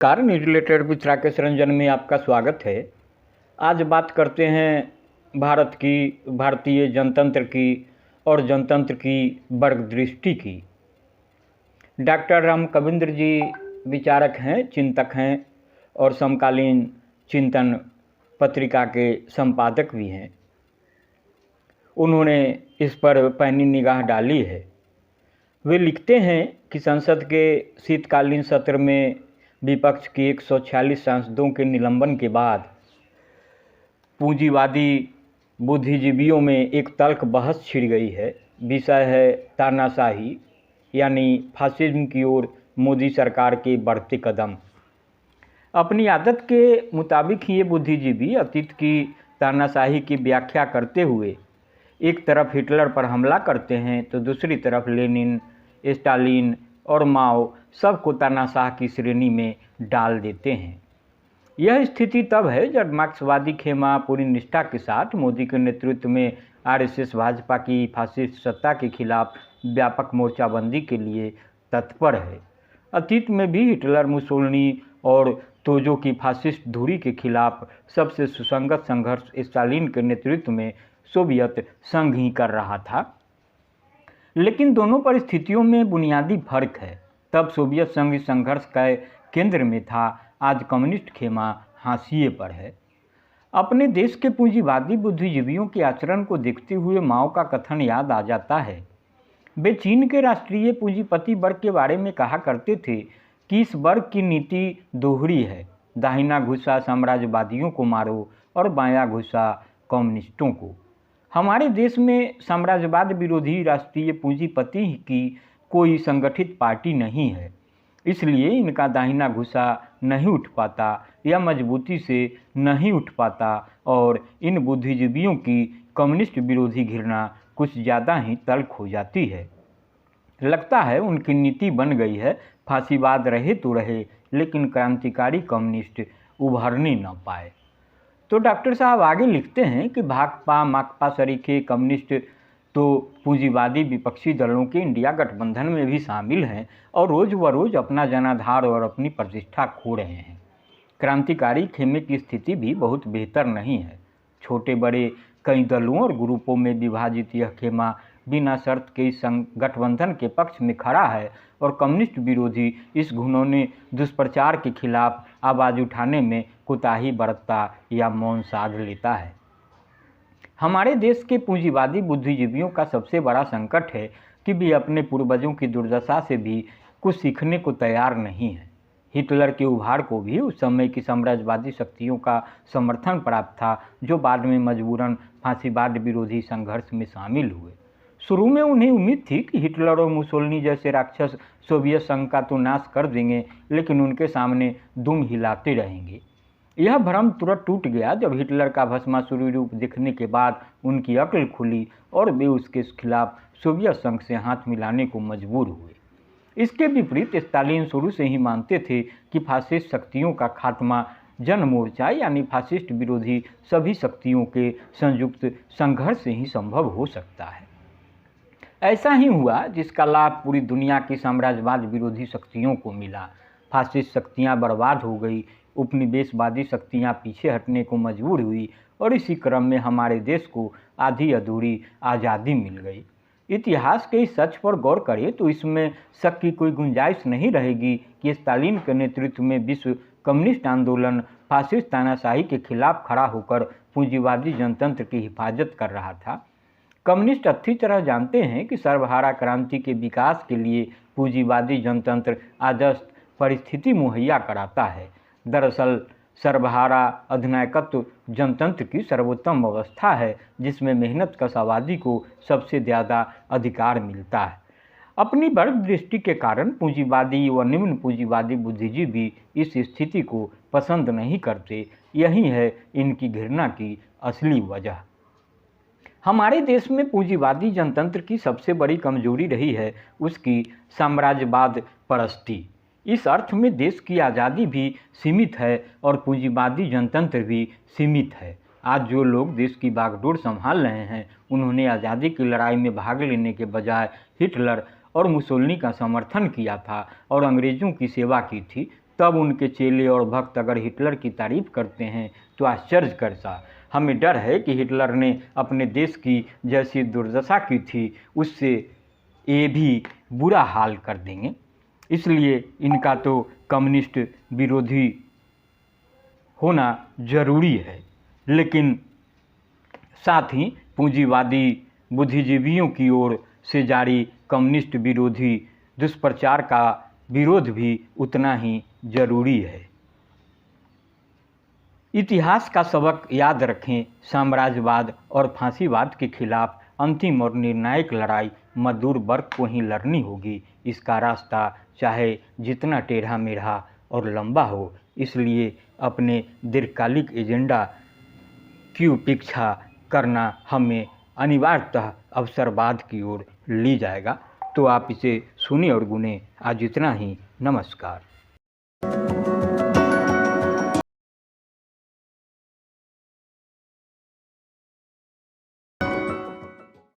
नमस्कार। News related with Rakesh Ranjan में आपका स्वागत है। आज बात करते हैं भारतीय जनतंत्र की और जनतंत्र की वर्ग दृष्टि की। डॉक्टर रामकविंद्र जी विचारक हैं, चिंतक हैं और समकालीन चिंतन पत्रिका के संपादक भी हैं। उन्होंने इस पर पैनी निगाह डाली है। वे लिखते हैं कि संसद के शीतकालीन सत्र में विपक्ष के 146 सांसदों के निलंबन के बाद पूंजीवादी बुद्धिजीवियों में एक तल्ख बहस छिड़ गई है। विषय है तानाशाही यानी फासिज्म की ओर मोदी सरकार के बढ़ते कदम। अपनी आदत के मुताबिक ही ये बुद्धिजीवी अतीत की तानाशाही की व्याख्या करते हुए एक तरफ हिटलर पर हमला करते हैं तो दूसरी तरफ लेनिन, स्टालिन और माओ सबको तानाशाह की श्रेणी में डाल देते हैं। यह स्थिति तब है जब मार्क्सवादी खेमा पूरी निष्ठा के साथ मोदी के नेतृत्व में आरएसएस भाजपा की फासिस्ट सत्ता के खिलाफ व्यापक मोर्चाबंदी के लिए तत्पर है। अतीत में भी हिटलर, मुसोलिनी और तोजो की फासिस्ट धुरी के खिलाफ सबसे सुसंगत संघर्ष स्टालिन के नेतृत्व में सोवियत संघ ही कर रहा था। लेकिन दोनों परिस्थितियों में बुनियादी फर्क है। तब सोवियत संघ इस संघर्ष के केंद्र में था, आज कम्युनिस्ट खेमा हाशिए पर है। अपने देश के पूंजीवादी बुद्धिजीवियों के आचरण को देखते हुए माओ का कथन याद आ जाता है। वे चीन के राष्ट्रीय पूंजीपति वर्ग के बारे में कहा करते थे कि इस वर्ग की नीति दोहरी है, दाहिना घुसा साम्राज्यवादियों को मारो और बायां घुसा कम्युनिस्टों को। हमारे देश में साम्राज्यवाद विरोधी राष्ट्रीय पूंजीपति की कोई संगठित पार्टी नहीं है, इसलिए इनका दाहिना घुसा नहीं उठ पाता या मजबूती से नहीं उठ पाता और इन बुद्धिजीवियों की कम्युनिस्ट विरोधी घृणा कुछ ज़्यादा ही तल्ख हो जाती है। लगता है उनकी नीति बन गई है, फांसीवाद रहे तो रहे लेकिन क्रांतिकारी कम्युनिस्ट उभरने न पाए। तो डॉक्टर साहब आगे लिखते हैं कि भाकपा माकपा सरीखे कम्युनिस्ट तो पूंजीवादी विपक्षी दलों के इंडिया गठबंधन में भी शामिल हैं और रोज़ व रोज़ अपना जनाधार और अपनी प्रतिष्ठा खो रहे हैं। क्रांतिकारी खेमे की स्थिति भी बहुत बेहतर नहीं है। छोटे बड़े कई दलों और ग्रुपों में विभाजित यह खेमा बिना शर्त के इस गठबंधन के पक्ष में खड़ा है और कम्युनिस्ट विरोधी इस घिनौने दुष्प्रचार के खिलाफ आवाज़ उठाने में कोताही बरतता या मौन साध लेता है। हमारे देश के पूंजीवादी बुद्धिजीवियों का सबसे बड़ा संकट है कि वे अपने पूर्वजों की दुर्दशा से भी कुछ सीखने को तैयार नहीं है। हिटलर के उभार को भी उस समय की साम्राज्यवादी शक्तियों का समर्थन प्राप्त था, जो बाद में मजबूरन फांसीवाद विरोधी संघर्ष में शामिल हुए। शुरू में उन्हें उम्मीद थी कि हिटलर और मुसोलिनी जैसे राक्षस सोवियत संघ का तो नाश कर देंगे, लेकिन उनके सामने दुम हिलाते रहेंगे। यह भ्रम तुरंत टूट गया जब हिटलर का भस्मासुरी रूप दिखने के बाद उनकी अक्ल खुली और वे उसके खिलाफ सोवियत संघ से हाथ मिलाने को मजबूर हुए। इसके विपरीत स्टालिन शुरू से ही मानते थे कि फासिस्ट शक्तियों का खात्मा जन मोर्चा यानी फासिस्ट विरोधी सभी शक्तियों के संयुक्त संघर्ष से ही संभव हो सकता है। ऐसा ही हुआ, जिसका लाभ पूरी दुनिया की साम्राज्यवाद विरोधी शक्तियों को मिला। फासिस्ट शक्तियां बर्बाद हो गई, उपनिवेशवादी शक्तियां पीछे हटने को मजबूर हुई और इसी क्रम में हमारे देश को आधी अधूरी आज़ादी मिल गई। इतिहास के इस सच पर गौर करें तो इसमें शक की कोई गुंजाइश नहीं रहेगी कि स्टालिन के नेतृत्व में विश्व कम्युनिस्ट आंदोलन फासिस्ट तानाशाही के खिलाफ खड़ा होकर पूंजीवादी जनतंत्र की हिफाजत कर रहा था। कम्युनिस्ट अच्छी तरह जानते हैं कि सर्वहारा क्रांति के विकास के लिए पूंजीवादी जनतंत्र आदर्श परिस्थिति मुहैया कराता है। दरअसल सर्वहारा अधिनायकत्व जनतंत्र की सर्वोत्तम अवस्था है, जिसमें मेहनत कशावादी को सबसे ज़्यादा अधिकार मिलता है। अपनी वर्ग दृष्टि के कारण पूंजीवादी व निम्न पूंजीवादी बुद्धिजीवी इस स्थिति को पसंद नहीं करते। यही है इनकी घृणा की असली वजह। हमारे देश में पूंजीवादी जनतंत्र की सबसे बड़ी कमजोरी रही है उसकी साम्राज्यवाद परस्ती। इस अर्थ में देश की आज़ादी भी सीमित है और पूंजीवादी जनतंत्र भी सीमित है। आज जो लोग देश की बागडोर संभाल रहे हैं, उन्होंने आज़ादी की लड़ाई में भाग लेने के बजाय हिटलर और मुसोलिनी का समर्थन किया था और अंग्रेज़ों की सेवा की थी। तब उनके चेले और भक्त अगर हिटलर की तारीफ करते हैं तो आश्चर्य करता। हमें डर है कि हिटलर ने अपने देश की जैसी दुर्दशा की थी उससे ये भी बुरा हाल कर देंगे, इसलिए इनका तो कम्युनिस्ट विरोधी होना जरूरी है। लेकिन साथ ही पूंजीवादी बुद्धिजीवियों की ओर से जारी कम्युनिस्ट विरोधी दुष्प्रचार का विरोध भी उतना ही जरूरी है। इतिहास का सबक याद रखें, साम्राज्यवाद और फांसीवाद के खिलाफ अंतिम और निर्णायक लड़ाई मजदूर वर्ग को ही लड़नी होगी। इसका रास्ता चाहे जितना टेढ़ा मेढ़ा और लंबा हो, इसलिए अपने दीर्घकालिक एजेंडा की उपेक्षा करना हमें अनिवार्यतः अवसरवाद की ओर ले जाएगा। तो आप इसे सुने और गुने। आज इतना ही। नमस्कार।